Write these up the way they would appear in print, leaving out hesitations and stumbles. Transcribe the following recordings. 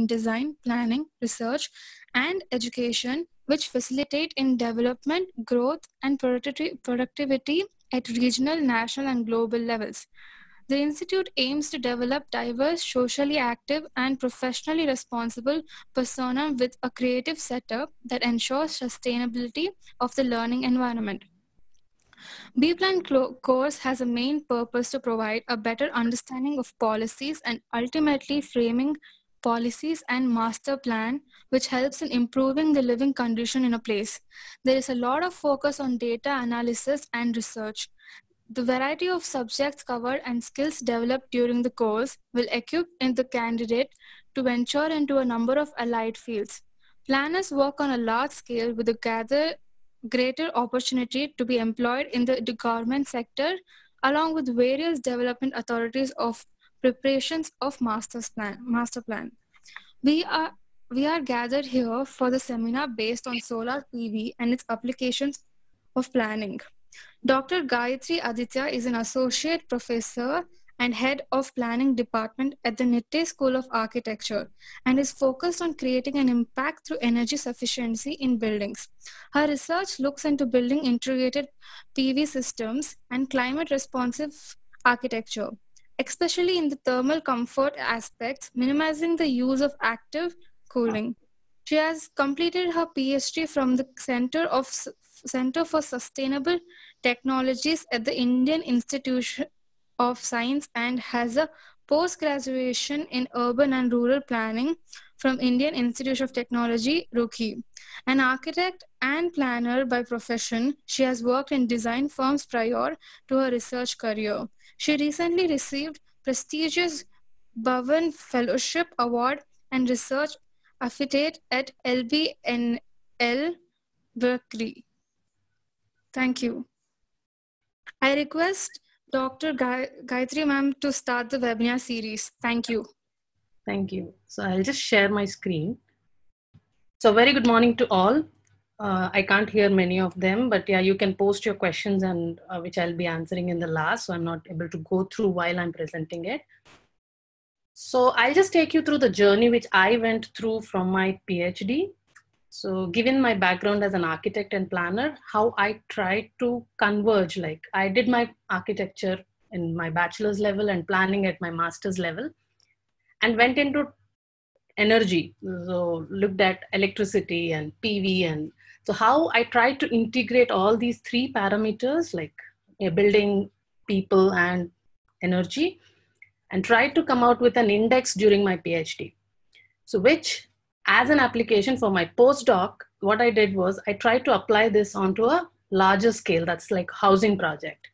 in design, planning, research, and education, which facilitate in development, growth, and productivity at regional, national, and global levels. The Institute aims to develop diverse, socially active, and professionally responsible persona with a creative setup that ensures sustainability of the learning environment. B-Plan course has a main purpose to provide a better understanding of policies and ultimately framing policies and master plan, which helps in improving the living condition in a place. There is a lot of focus on data analysis and research. The variety of subjects covered and skills developed during the course will equip the candidate to venture into a number of allied fields. Planners work on a large scale with a greater opportunity to be employed in the government sector, along with various development authorities of preparations of master plan. We are gathered here for the seminar based on solar PV and its applications of planning. Dr. Gayatri Aditya is an associate professor and head of planning department at the Nitte School of Architecture and is focused on creating an impact through energy sufficiency in buildings. Her research looks into building integrated PV systems and climate responsive architecture, especially in the thermal comfort aspects, minimizing the use of active cooling. She has completed her PhD from the Center for Sustainable Technologies at the Indian Institute of Science and has a post-graduation in urban and rural planning from Indian Institute of Technology, Roorkee. An architect and planner by profession, she has worked in design firms prior to her research career. She recently received prestigious Bhavan Fellowship Award and Research Affiliate at LBNL Berkeley. Thank you. I request Dr. Gayatri ma'am to start the webinar series. Thank you. Thank you. So I'll just share my screen. So very good morning to all. I can't hear many of them, but yeah, you can post your questions and which I'll be answering in the last. So I'm not able to go through while I'm presenting it. So I'll just take you through the journey which I went through from my PhD. So given my background as an architect and planner, how I tried to converge, like I did my architecture in my bachelor's level and planning at my master's level and went into energy. So looked at electricity and PV, and so how I tried to integrate all these three parameters like a building, people and energy, and tried to come out with an index during my PhD. So which as an application for my postdoc, what I did was I tried to apply this onto a larger scale, that's like housing project.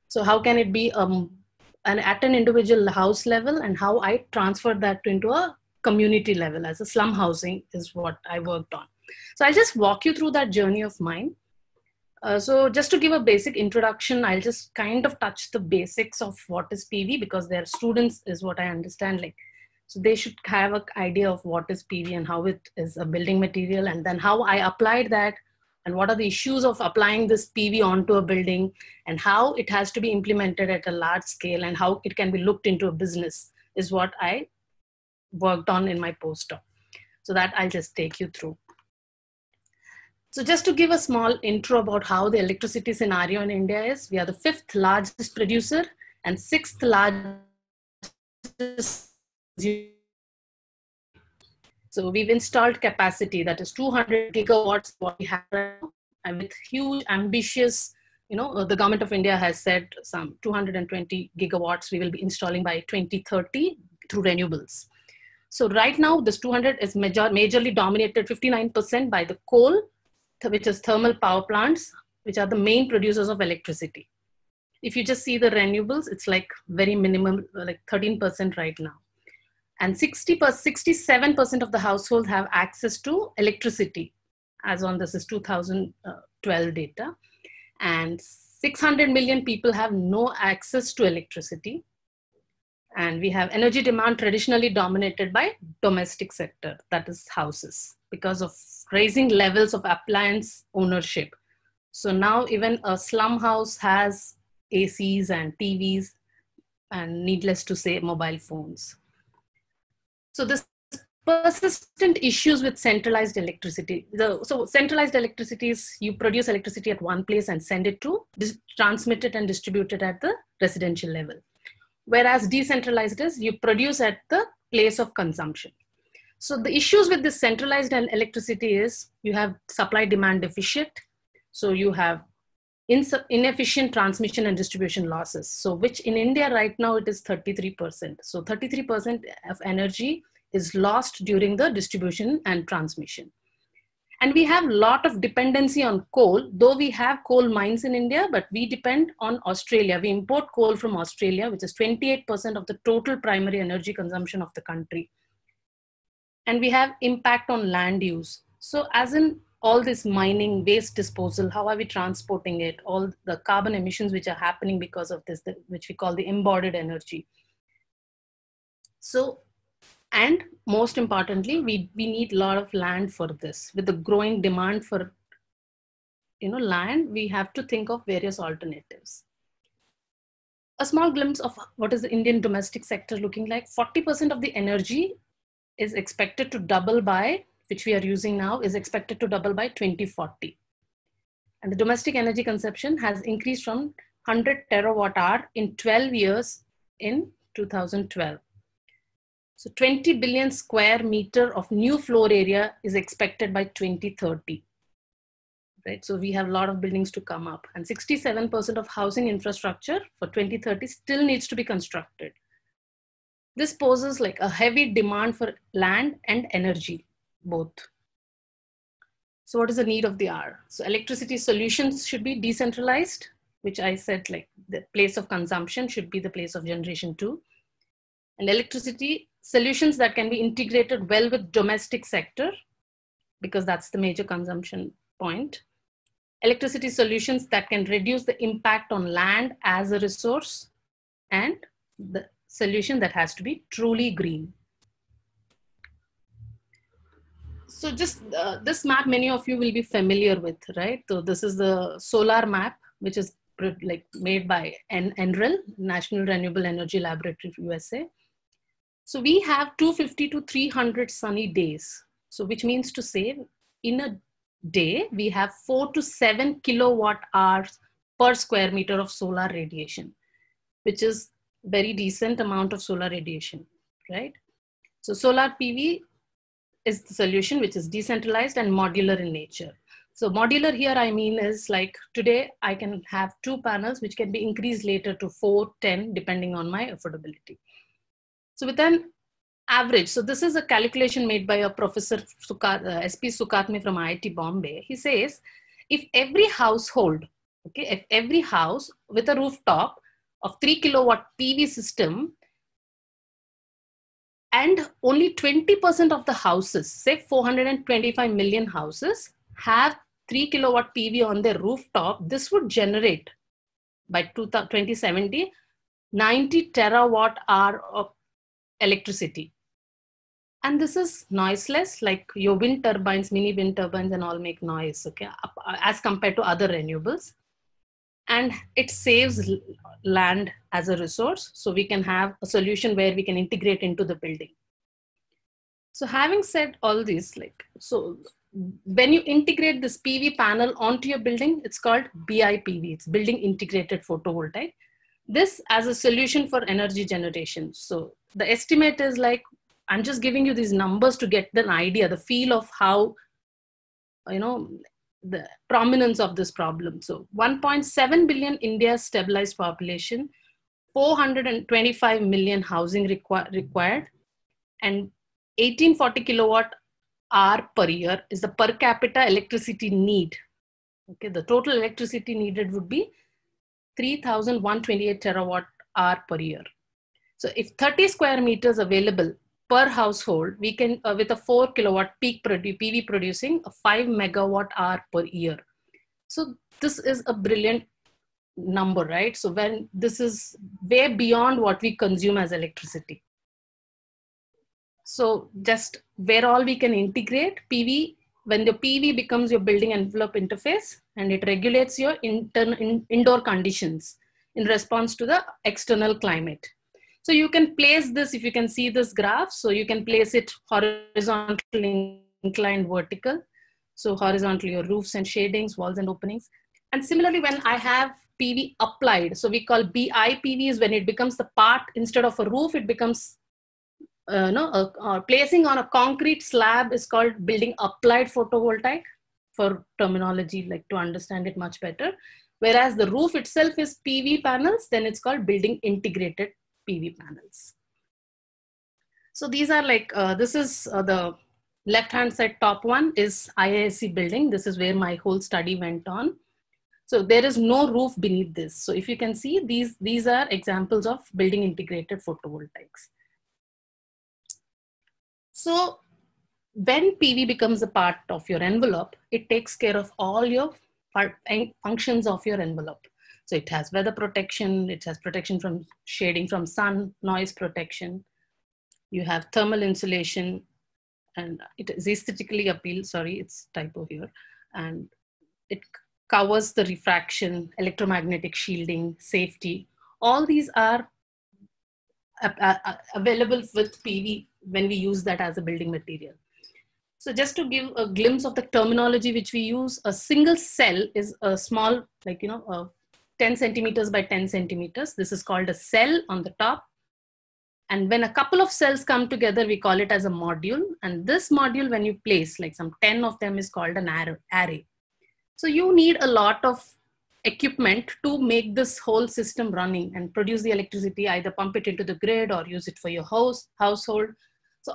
So how can it be at an individual house level, and how I transferred that into a community level as a slum housing is what I worked on. So I'll just walk you through that journey of mine. So just to give a basic introduction, I'll just kind of touch the basics of what is PV, because their students is what I understand, like, so they should have an idea of what is PV and how it is a building material, and then how I applied that and what are the issues of applying this PV onto a building and how it has to be implemented at a large scale and how it can be looked into a business is what I worked on in my postdoc. So that I'll just take you through. So just to give a small intro about how the electricity scenario in India is, we are the 5th largest producer and 6th largest. So we've installed capacity that is 200 gigawatts what we have right now, and with huge ambitious, the government of India has said some 220 gigawatts we will be installing by 2030 through renewables. So right now this 200 is majorly dominated 59% by the coal, which is thermal power plants, which are the main producers of electricity. If you just see the renewables, it's like very minimum, like 13% right now. And 67% of the households have access to electricity, as on this is 2012 data. And 600 million people have no access to electricity. And we have energy demand traditionally dominated by domestic sector, that is houses, because of raising levels of appliance ownership. So now even a slum house has ACs and TVs, and needless to say, mobile phones. So this Persistent issues with centralized electricity. So centralized electricity is you produce electricity at one place and send it to, transmit it and distribute it at the residential level. Whereas decentralized is you produce at the place of consumption. So the issues with this centralized electricity is you have supply demand deficit. So you have inefficient transmission and distribution losses. So which in India right now it is 33%. So 33% of energy is lost during the distribution and transmission. And we have a lot of dependency on coal, though we have coal mines in India, but we depend on Australia. We import coal from Australia, which is 28% of the total primary energy consumption of the country. And we have impact on land use. So as in all this mining, waste disposal, how are we transporting it, all the carbon emissions which are happening because of this, which we call the embodied energy. So, and most importantly, we need a lot of land for this. With the growing demand for land, we have to think of various alternatives. A small glimpse of what is the Indian domestic sector looking like. 40% of the energy is expected to double by, which we are using now, is expected to double by 2040. And the domestic energy consumption has increased from 100 terawatt hour in 12 years in 2012. So 20 billion square meter of new floor area is expected by 2030. Right? So we have a lot of buildings to come up, and 67% of housing infrastructure for 2030 still needs to be constructed. This poses like a heavy demand for land and energy, both. So what is the need of the hour? So electricity solutions should be decentralized, which I said, like the place of consumption should be the place of generation too. And electricity solutions that can be integrated well with domestic sector, because that's the major consumption point. Electricity solutions that can reduce the impact on land as a resource, and the solution that has to be truly green. So just this map, many of you will be familiar with, right? So this is the solar map, which is like made by NREL, National Renewable Energy Laboratory of USA. So we have 250 to 300 sunny days. So which means to say in a day, we have 4 to 7 kilowatt hours per square meter of solar radiation, which is very decent amount of solar radiation, right? So solar PV is the solution, which is decentralized and modular in nature. So modular here, I mean, is like today I can have 2 panels, which can be increased later to 4, 10, depending on my affordability. So with an average, so this is a calculation made by a professor SP Sukatme from IIT Bombay. He says, if every household, okay, if every house with a rooftop of 3 kilowatt PV system, and only 20% of the houses, say 425 million houses, have 3 kilowatt PV on their rooftop, this would generate by 2070, 90 terawatt hour of electricity. And this is noiseless, like your wind turbines, mini wind turbines and all make noise, okay, as compared to other renewables. And it saves land as a resource. So we can have a solution where we can integrate into the building. So having said all this, like, so when you integrate this PV panel onto your building, it's called BIPV, it's building integrated photovoltaic. This as a solution for energy generation. So the estimate is like, I'm just giving you these numbers to get an idea, the feel of how, the prominence of this problem. So 1.7 billion India's stabilized population, 425 million housing required, and 1840 kilowatt hour per year is the per capita electricity need. Okay, the total electricity needed would be 3,128 terawatt hour per year. So if 30 square meters available per household, we can, with a 4 kilowatt peak PV producing a 5 megawatt hour per year. So this is a brilliant number, right? So when this is way beyond what we consume as electricity. So just where all we can integrate PV, when the PV becomes your building envelope interface and it regulates your indoor conditions in response to the external climate. So you can place this, if you can see this graph, so you can place it horizontally inclined vertical. So horizontally your roofs and shadings, walls and openings. And similarly, when I have PV applied, so we call BIPV is when it becomes the part, instead of a roof, it becomes placing on a concrete slab is called building applied photovoltaic, for terminology, like to understand it much better. Whereas the roof itself is PV panels, then it's called building integrated PV panels. So these are like, this is the left-hand side top one is IISc building. This is where my whole study went on. So there is no roof beneath this. So if you can see, these are examples of building integrated photovoltaics. So when PV becomes a part of your envelope, it takes care of all your functions of your envelope. So it has weather protection, it has protection from shading from sun, noise protection. You have thermal insulation, and it is aesthetically appeal, sorry, it's typo here. And it covers the refraction, electromagnetic shielding, safety. All these are available with PV when we use that as a building material. So just to give a glimpse of the terminology which we use, a single cell is a small, like, 10 centimeters by 10 centimeters. This is called a cell on the top. And when a couple of cells come together, we call it as a module. And this module, when you place like some 10 of them, is called an array. So you need a lot of equipment to make this whole system running and produce the electricity, either pump it into the grid or use it for your household. So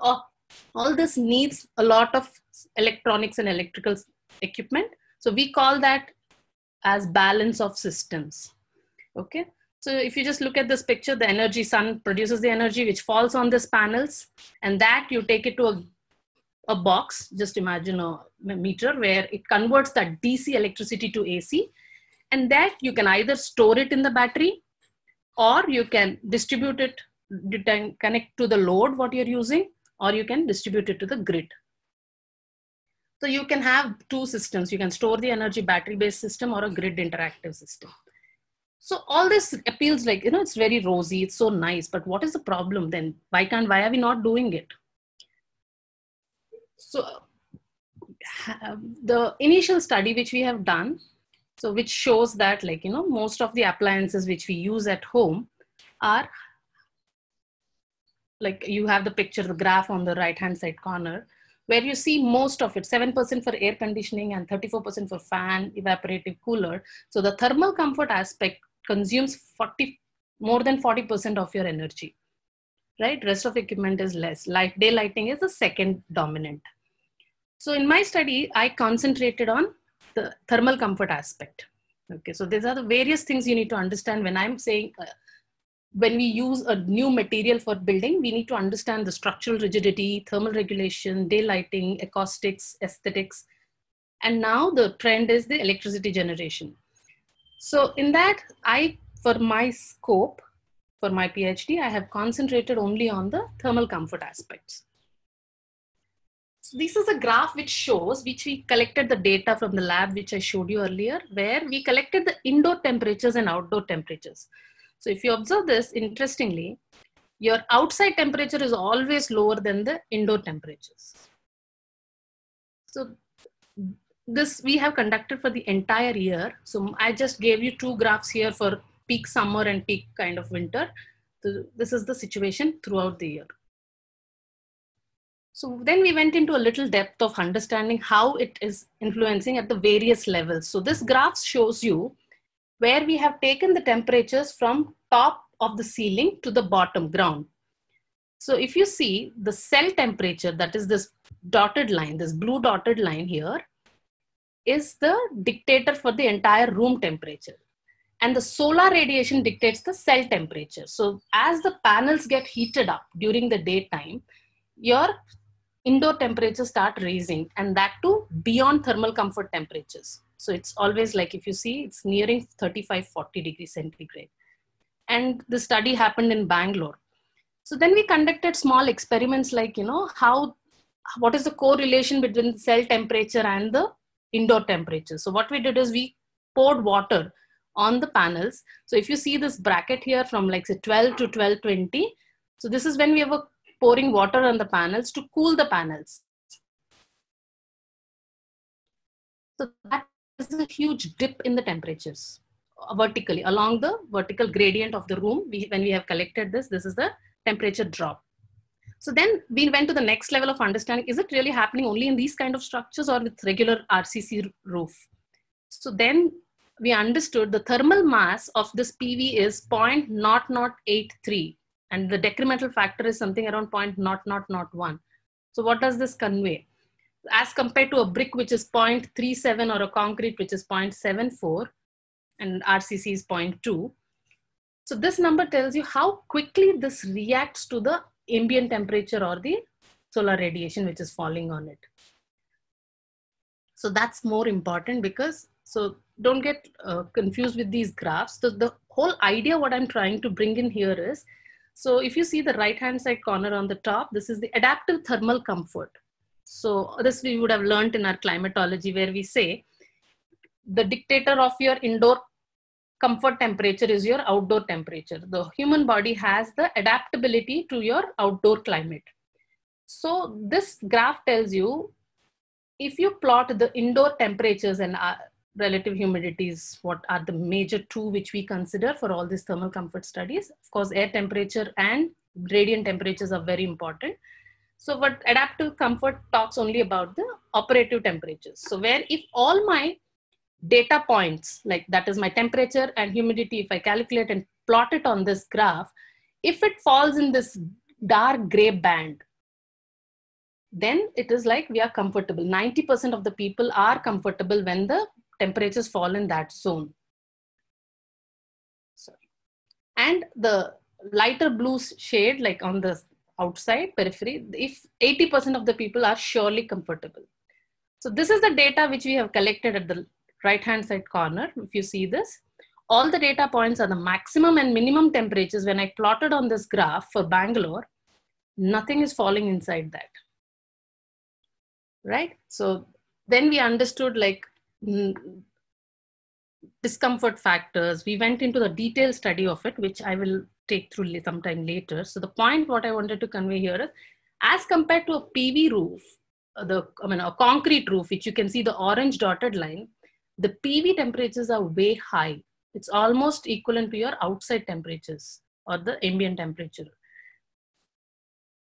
all this needs a lot of electronics and electrical equipment. So we call that as balance of systems. Okay. So if you just look at this picture, the energy, sun produces the energy which falls on these panels, and that you take it to a box. Just imagine a meter where it converts that DC electricity to AC, and that you can either store it in the battery, or you can distribute it, connect to the load what you're using, or you can distribute it to the grid. So you can have two systems. You can store the energy battery-based system or a grid interactive system. So all this appeals like, it's very rosy, it's so nice, but what is the problem then? Why are we not doing it? So the initial study which we have done, so which shows that most of the appliances which we use at home are, like you have the picture, the graph on the right-hand side corner, where you see most of it, 7% for air conditioning and 34% for fan, evaporative cooler. So the thermal comfort aspect consumes more than 40% of your energy, right? Rest of equipment is less. Day lighting is the second dominant. So in my study, I concentrated on the thermal comfort aspect. Okay, so these are the various things you need to understand when I'm saying, when we use a new material for building, we need to understand the structural rigidity, thermal regulation, day lighting, acoustics, aesthetics. And now the trend is the electricity generation. So in that, for my scope, for my PhD, I have concentrated only on the thermal comfort aspects. So this is a graph which we collected the data from the lab, which I showed you earlier, where we collected the indoor temperatures and outdoor temperatures. So if you observe this, interestingly, your outside temperature is always lower than the indoor temperatures. So this we have conducted for the entire year. So I just gave you two graphs here for peak summer and peak kind of winter. So this is the situation throughout the year. So then we went into a little depth of understanding how it is influencing at the various levels. So this graph shows you where we have taken the temperatures from top of the ceiling to the bottom ground. So if you see the cell temperature, that is this dotted line, this blue dotted line here, is the dictator for the entire room temperature. And the solar radiation dictates the cell temperature. So as the panels get heated up during the daytime, your indoor temperatures start raising, and that too beyond thermal comfort temperatures. So it's always like, if you see, it's nearing 35-40 degrees centigrade. And the study happened in Bangalore. So then we conducted small experiments like, what is the correlation between the cell temperature and the indoor temperature. So what we did is we poured water on the panels. So if you see this bracket here from like say 12 to 1220, so this is when we were pouring water on the panels to cool the panels. So that is a huge dip in the temperatures vertically along the vertical gradient of the room. When we have collected this, this is the temperature drop. So then we went to the next level of understanding. Is it really happening only in these kind of structures or with regular RCC roof? So then we understood the thermal mass of this PV is 0.0083 and the decremental factor is something around 0.0001. So what does this convey? As compared to a brick which is 0.37 or a concrete which is 0.74 and RCC is 0.2. So this number tells you how quickly this reacts to the ambient temperature or the solar radiation which is falling on it. So that's more important because, so don't get confused with these graphs. So the whole idea what I'm trying to bring in here is, so if you see the right hand side corner on the top, this is the adaptive thermal comfort. So this we would have learned in our climatology where we say the dictator of your indoor comfort temperature is your outdoor temperature. The human body has the adaptability to your outdoor climate. So this graph tells you, if you plot the indoor temperatures and relative humidities, what are the major two which we consider for all these thermal comfort studies? Of course, air temperature and radiant temperatures are very important. So what adaptive comfort talks only about the operative temperatures. So where if all my data points, like that is my temperature and humidity, if I calculate and plot it on this graph, if it falls in this dark gray band, then it is like we are comfortable. 90% of the people are comfortable when the temperatures fall in that zone. Sorry. And the lighter blue shade, like on the outside periphery, if 80% of the people are surely comfortable. So this is the data which we have collected at the right hand side corner. If you see this, all the data points are the maximum and minimum temperatures. When I plotted on this graph for Bangalore, nothing is falling inside that. Right? So then we understood like discomfort factors. We went into the detailed study of it, which I will take through sometime later. So the point what I wanted to convey here is, as compared to a PV roof, a concrete roof, which you can see the orange dotted line, the PV temperatures are way high. It's almost equivalent to your outside temperatures or the ambient temperature.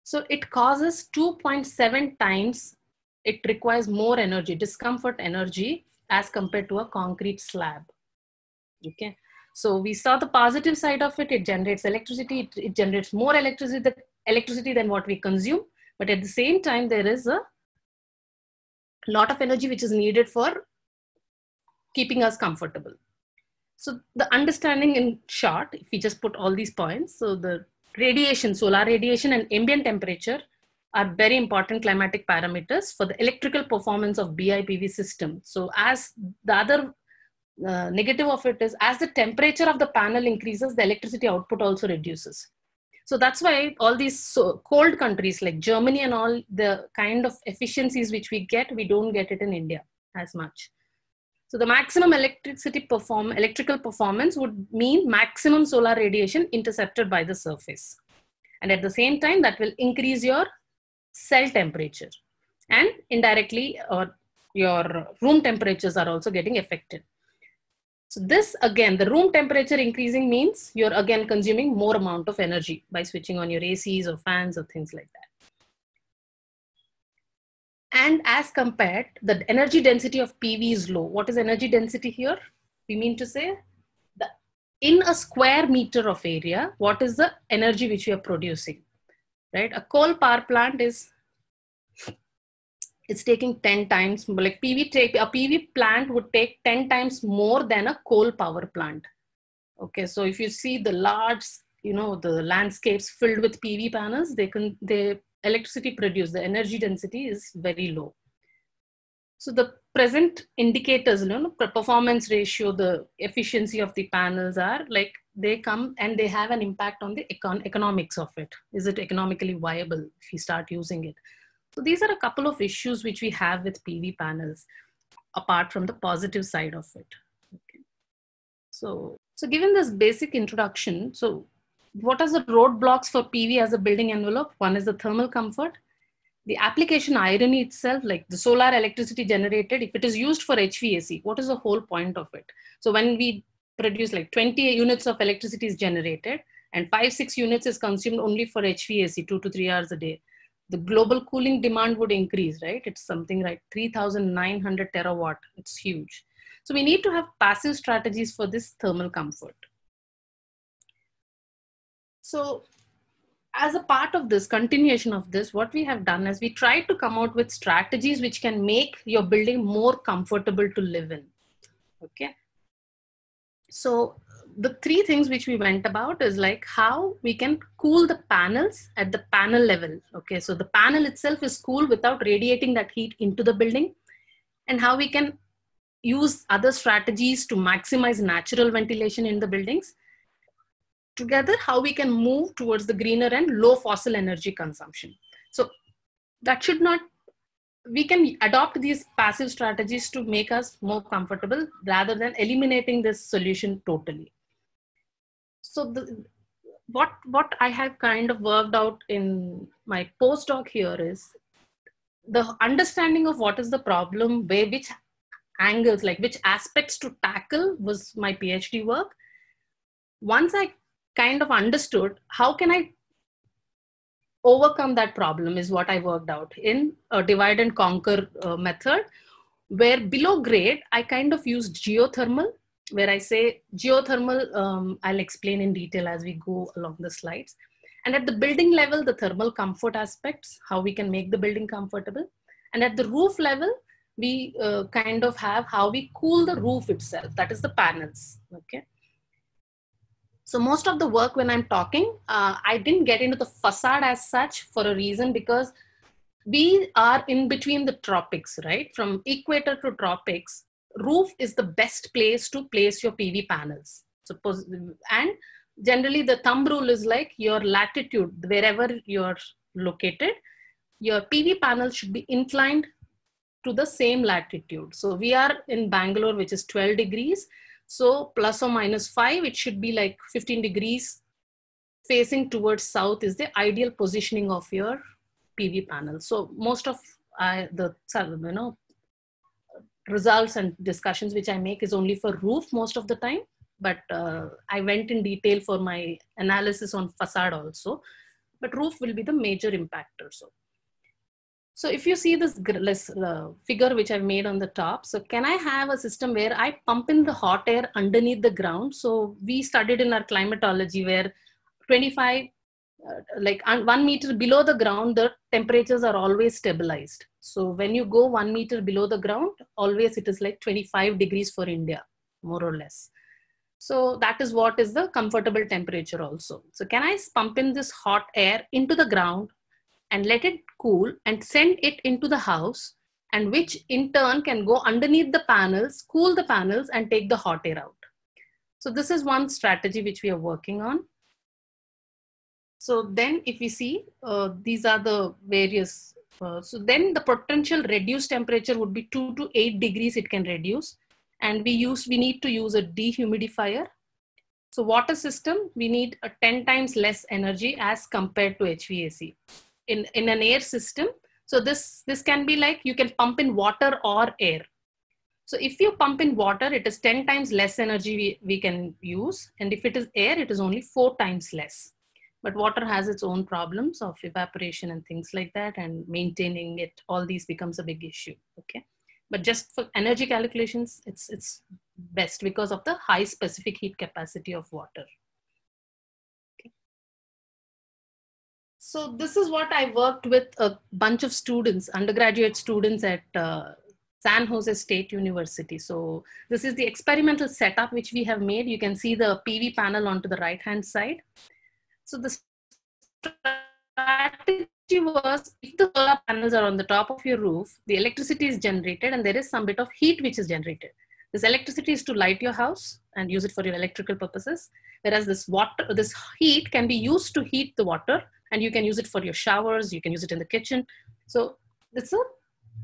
So it causes 2.7 times, it requires more energy, discomfort energy, as compared to a concrete slab. Okay. So we saw the positive side of it. It generates electricity. It generates more electricity than what we consume. But at the same time, there is a lot of energy which is needed for keeping us comfortable. So the understanding in short, if we just put all these points, so the radiation, solar radiation and ambient temperature are very important climatic parameters for the electrical performance of BIPV system. So as the other negative of it is, as the temperature of the panel increases, the electricity output also reduces. So that's why all these cold countries like Germany and all, the kind of efficiencies which we get, we don't get it in India as much. So the maximum electrical performance would mean maximum solar radiation intercepted by the surface. And at the same time, that will increase your cell temperature, and indirectly your room temperatures are also getting affected. So this again, the room temperature increasing means you're again consuming more amount of energy by switching on your ACs or fans or things like that. And as compared, the energy density of PV is low. What is energy density here? We mean to say that in a square meter of area, what is the energy which we are producing, right? A coal power plant is, it's taking 10 times, like a PV plant would take 10 times more than a coal power plant. Okay, so if you see the large, the landscapes filled with PV panels, the electricity produced, the energy density is very low. So the present indicators, performance ratio, the efficiency of the panels are like, they come and they have an impact on the economics of it. Is it economically viable if you start using it? So these are a couple of issues which we have with PV panels, apart from the positive side of it. Okay. So given this basic introduction, so what are the roadblocks for PV as a building envelope? One is the thermal comfort. The application irony itself, like the solar electricity generated, if it is used for HVAC, what is the whole point of it? So when we produce like 20 units of electricity is generated and 5-6 units is consumed only for HVAC 2 to 3 hours a day, the global cooling demand would increase, right? It's something like 3,900 terawatt. It's huge. So we need to have passive strategies for this thermal comfort. So as a part of this continuation of this, what we have done is we tried to come out with strategies which can make your building more comfortable to live in. Okay. So the 3 things which we went about is like how we can cool the panels at the panel level. Okay. So the panel itself is cool without radiating that heat into the building, and how we can use other strategies to maximize natural ventilation in the buildings. Together, how we can move towards the greener and low fossil energy consumption. So that should not, we can adopt these passive strategies to make us more comfortable rather than eliminating this solution totally. So what I have kind of worked out in my postdoc here is the understanding of what is the problem, where, which angles, like which aspects to tackle was my PhD work. Once I kind of understood how can I overcome that problem is what I worked out in a divide and conquer method, where below grade, I kind of used geothermal, where I say geothermal, I'll explain in detail as we go along the slides. And at the building level, the thermal comfort aspects, how we can make the building comfortable. And at the roof level, we kind of have how we cool the roof itself, that is the panels, okay? So most of the work when I'm talking, I didn't get into the facade as such for a reason, because we are in between the tropics, right? From equator to tropics, roof is the best place to place your PV panels. Suppose, and generally the thumb rule is like your latitude, wherever you're located, your PV panels should be inclined to the same latitude. So we are in Bangalore, which is 12 degrees. So plus or minus 5, it should be like 15 degrees facing towards south is the ideal positioning of your PV panel. So most of the results and discussions which I make is only for roof most of the time. But I went in detail for my analysis on facade also. But roof will be the major impactor. So if you see this figure which I've made on the top, so can I have a system where I pump in the hot air underneath the ground? So we studied in our climatology where 25, like 1 meter below the ground, the temperatures are always stabilized. So when you go 1 meter below the ground, always it is like 25 degrees for India, more or less. So that is what is the comfortable temperature also. So can I pump in this hot air into the ground and let it cool and send it into the house, and which in turn can go underneath the panels, cool the panels and take the hot air out. So this is one strategy which we are working on. So then if we see, these are the various, so then the potential reduced temperature would be 2 to 8 degrees it can reduce. And we need to use a dehumidifier. So water system, we need a 10 times less energy as compared to HVAC. In an air system, so this can be like you can pump in water or air. So if you pump in water, it is 10 times less energy we can use. And if it is air, it is only 4 times less. But water has its own problems of evaporation and things like that, and maintaining it, all these becomes a big issue, okay? But just for energy calculations, it's best because of the high specific heat capacity of water. So this is what I worked with a bunch of students, undergraduate students at San Jose State University. So this is the experimental setup which we have made. You can see the PV panel onto the right-hand side. So the strategy was, if the solar panels are on the top of your roof, the electricity is generated and there is some bit of heat which is generated. This electricity is to light your house and use it for your electrical purposes. Whereas this heat can be used to heat the water, and you can use it for your showers, you can use it in the kitchen. So it's a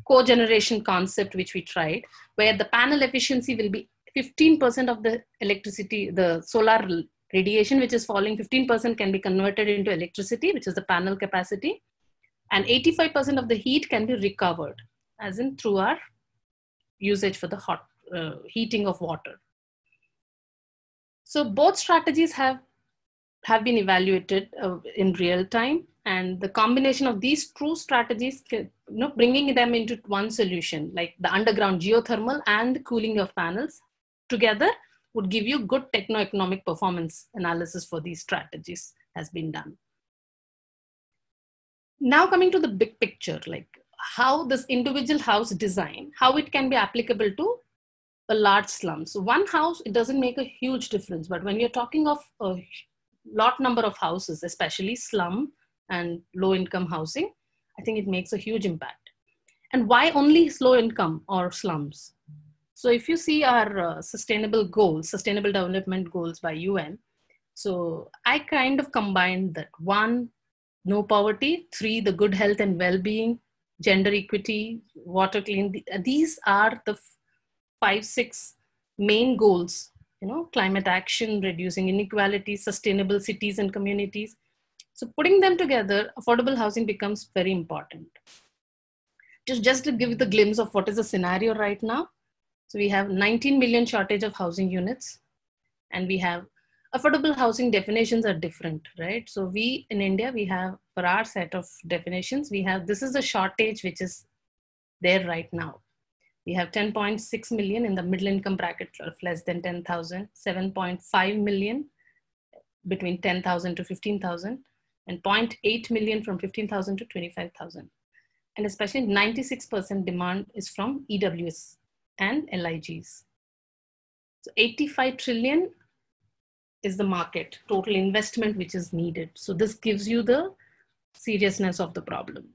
cogeneration concept which we tried, where the panel efficiency will be 15% of the electricity, the solar radiation which is falling, 15% can be converted into electricity, which is the panel capacity, and 85% of the heat can be recovered, as in through our usage for the hot heating of water. So both strategies have been evaluated in real time, and the combination of these two strategies, bringing them into one solution, like the underground geothermal and the cooling of panels together, would give you good techno-economic performance analysis for these strategies has been done. Now coming to the big picture, like how this individual house design, how it can be applicable to a large slum. So one house, it doesn't make a huge difference, but when you're talking of a lot number of houses, especially slum and low income housing, I think it makes a huge impact. And why only low income or slums? So if you see our sustainable development goals by UN, so I kind of combined that: 1, no poverty; 3, the good health and well-being; gender equity; water clean. These are the 5-6 main goals, climate action, reducing inequality, sustainable cities and communities. So putting them together, affordable housing becomes very important. Just to give you the glimpse of what is the scenario right now. So we have 19 million shortage of housing units, and we have affordable housing definitions are different, right? So we in India, we have, for our set of definitions, we have, this is the shortage which is there right now. We have 10.6 million in the middle income bracket of less than 10,000, 7.5 million between 10,000 to 15,000, and 0.8 million from 15,000 to 25,000. And especially 96% demand is from EWS and LIGs. So 85 trillion is the market, total investment which is needed. So this gives you the seriousness of the problem.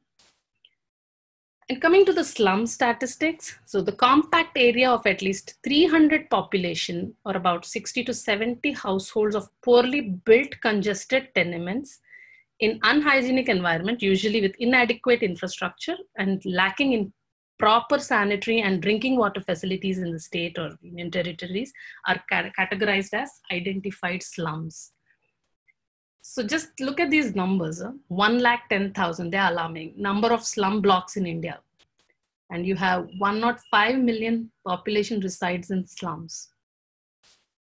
And coming to the slum statistics, so the compact area of at least 300 population, or about 60 to 70 households of poorly built congested tenements in unhygienic environment, usually with inadequate infrastructure and lacking in proper sanitary and drinking water facilities in the state or union territories, are categorized as identified slums. So just look at these numbers, 110,000, they're alarming. Number of slum blocks in India. And you have 105 million population resides in slums.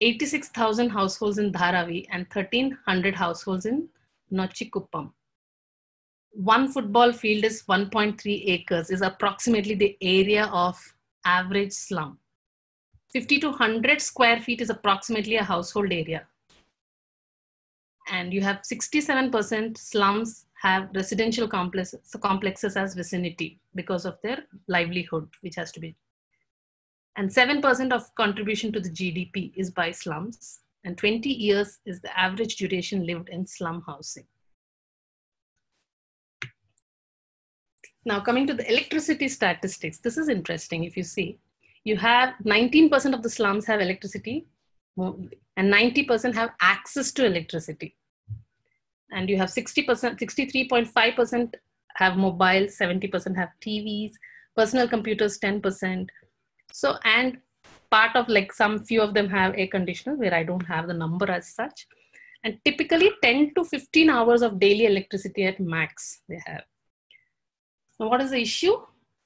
86,000 households in Dharavi and 1,300 households in Nochikuppam. One football field is 1.3 acres, is approximately the area of average slum. 50 to 100 square feet is approximately a household area. And you have 67% slums have residential complexes as vicinity because of their livelihood, which has to be. And 7% of contribution to the GDP is by slums, and 20 years is the average duration lived in slum housing. Now coming to the electricity statistics, this is interesting. If you see, you have 19% of the slums have electricity, and 90% have access to electricity. And you have 60%, 63.5% have mobile, 70% have TVs, personal computers 10%. So, and part of like some few of them have air conditioners, where I don't have the number as such. And typically 10 to 15 hours of daily electricity at max they have. Now what is the issue?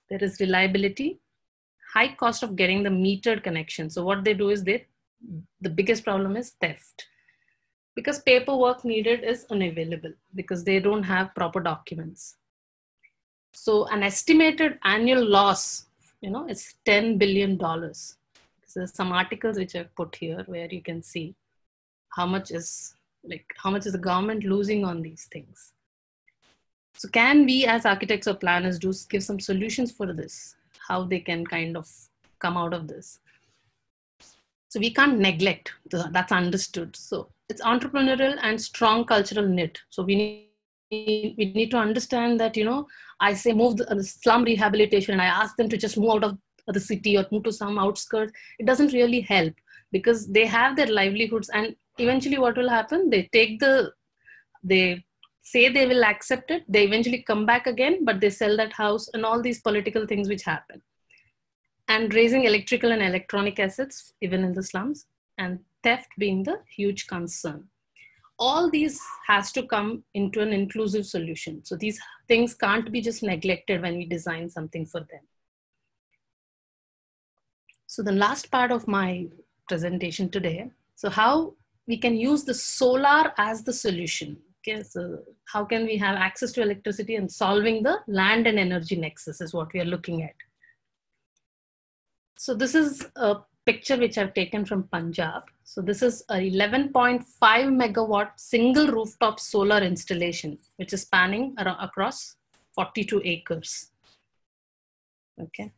There is reliability, high cost of getting the metered connection. So what they do is the biggest problem is theft, because paperwork needed is unavailable because they don't have proper documents. So an estimated annual loss, it's $10 billion. So there's some articles which I've put here where you can see how much is the government losing on these things. So can we as architects or planners give some solutions for this, how they can kind of come out of this? So we can't neglect, that's understood. So it's entrepreneurial and strong cultural knit. So we need to understand that, I say move the slum rehabilitation and I ask them to just move out of the city or move to some outskirts. It doesn't really help because they have their livelihoods, and eventually what will happen? They say they will accept it. They eventually come back again, but they sell that house and all these political things which happen. and raising electrical and electronic assets, even in the slums, and theft being the huge concern. All these has to come into an inclusive solution. So these things can't be just neglected when we design something for them. So the last part of my presentation today, so how we can use the solar as the solution. Okay, so how can we have access to electricity and solving the land and energy nexus is what we are looking at. So this is a picture which I've taken from Punjab. So this is a 11.5 megawatt single rooftop solar installation, which is spanning across 42 acres. Okay.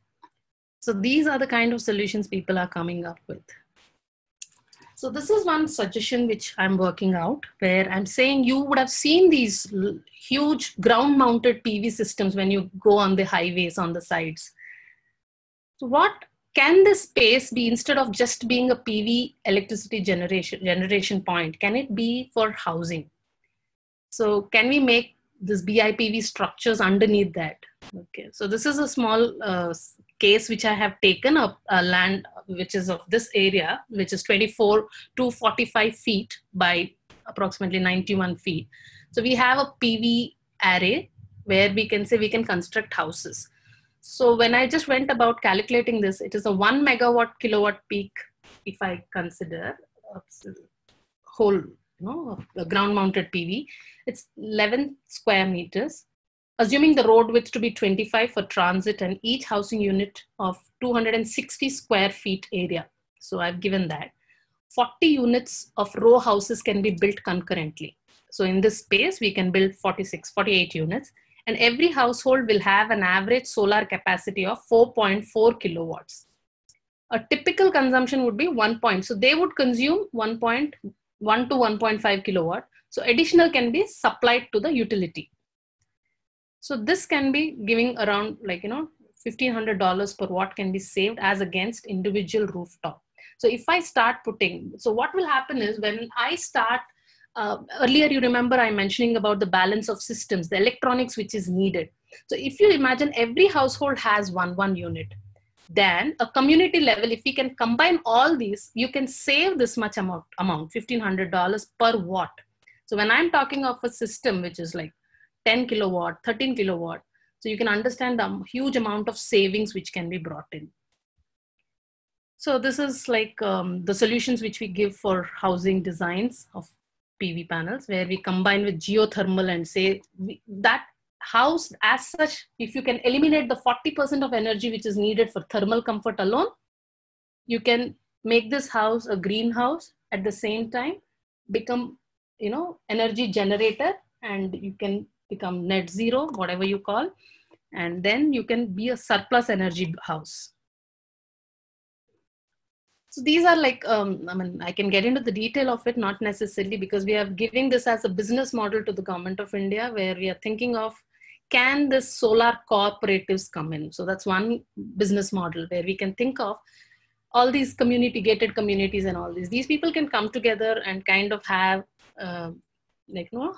So these are the kind of solutions people are coming up with. So this is one suggestion which I'm working out, where I'm saying you would have seen these huge ground mounted PV systems when you go on the highways on the sides. So what can this space be, instead of just being a PV electricity generation point, can it be for housing? So can we make this BIPV structures underneath that? Okay, so this is a small case which I have taken up land which is of this area, which is 24 to 45 feet by approximately 91 feet. So we have a PV array where we can say we can construct houses. So when I just went about calculating this, it is a 1 megawatt kilowatt peak if I consider whole, ground mounted PV. It's 11 square meters. Assuming the road width to be 25 for transit and each housing unit of 260 square feet area. So I've given that. 40 units of row houses can be built concurrently. So in this space, we can build 48 units. And every household will have an average solar capacity of 4.4 kilowatts. A typical consumption would be 1 point. So they would consume 1.1 to 1.5 kilowatt. So additional can be supplied to the utility. So this can be giving around $1,500 per watt can be saved as against individual rooftop. So if I start putting, so what will happen is when I start, earlier you remember I mentioning about the balance of systems, the electronics which is needed. So if you imagine every household has one unit, then a community level, if we can combine all these, you can save this much amount, $1,500 per watt. So when I'm talking of a system which is like 10 kilowatt, 13 kilowatt, so you can understand the huge amount of savings which can be brought in. So this is like the solutions which we give for housing designs of PV panels, where we combine with geothermal and say that house as such, if you can eliminate the 40% of energy which is needed for thermal comfort alone, you can make this house a greenhouse, at the same time become, energy generator, and you can become net zero, whatever you call, and then you can be a surplus energy house. So these are like, I can get into the detail of it, not necessarily, because we are giving this as a business model to the government of India, where we are thinking of, can this solar cooperatives come in? So that's one business model where we can think of all these gated communities and all these. These people can come together and kind of have,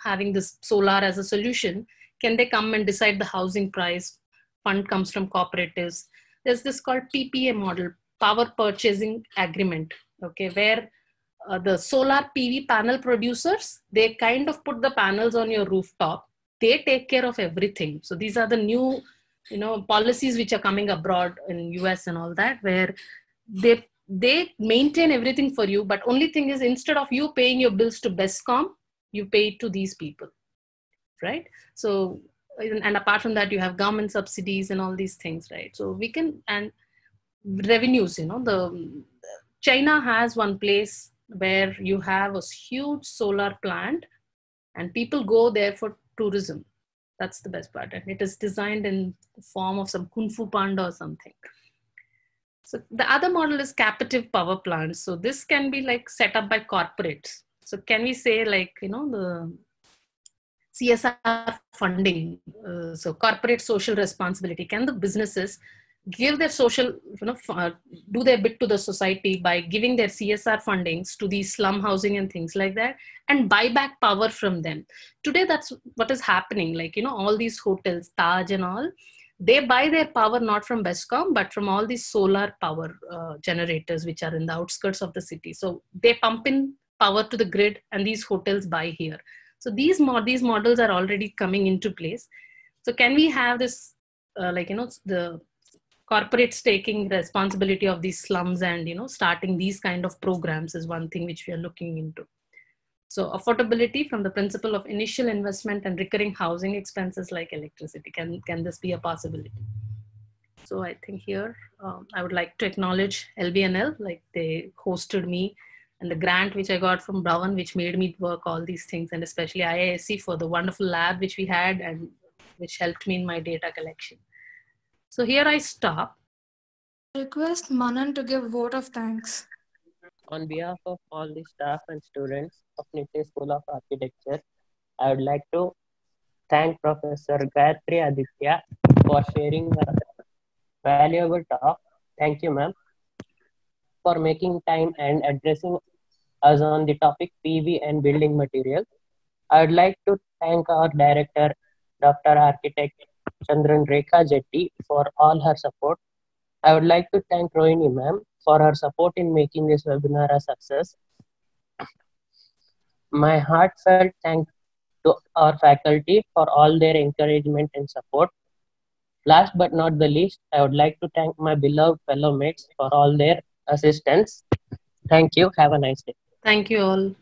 having this solar as a solution. Can they come and decide the housing price? Fund comes from cooperatives. There's this called PPA model, power purchasing agreement, okay, where the solar PV panel producers, they kind of put the panels on your rooftop. They take care of everything. So these are the new, policies which are coming abroad in US and all that, where they maintain everything for you. But only thing is, instead of you paying your bills to BESCOM, you pay it to these people, right? So, and apart from that, you have government subsidies and all these things, right? So we can, and revenues, China has one place where you have a huge solar plant and people go there for tourism. That's the best part. And it is designed in the form of some Kung Fu Panda or something. So the other model is captive power plants. So this can be like set up by corporates. So can we say like, the CSR funding, so corporate social responsibility, can the businesses give their social, do their bit to the society by giving their CSR fundings to these slum housing and things like that, and buy back power from them. Today, that's what is happening. Like, all these hotels, Taj and all, They buy their power not from Bescom, but from all these solar power generators, which are in the outskirts of the city. So they pump in power to the grid, and these hotels buy here. So these models are already coming into place. So can we have this, the corporates taking responsibility of these slums and, starting these kind of programs is one thing which we are looking into. So affordability from the principle of initial investment and recurring housing expenses like electricity. Can this be a possibility? So I think here I would like to acknowledge LBNL, like they hosted me, and the grant which I got from Brown, which made me work all these things, and especially IISc for the wonderful lab which we had and which helped me in my data collection. So here I stop. Request Manan to give vote of thanks. On behalf of all the staff and students of Nittay School of Architecture, I would like to thank Professor Gayatri Aditya for sharing her valuable talk. Thank you, ma'am, for making time and addressing us on the topic PV and building material. I would like to thank our director, Dr. Architect Chandran Rekha Jetty, for all her support. I would like to thank Rohini ma'am for her support in making this webinar a success. My heartfelt thanks to our faculty for all their encouragement and support. Last but not the least, I would like to thank my beloved fellow mates for all their assistance. Thank you. Have a nice day. Thank you all.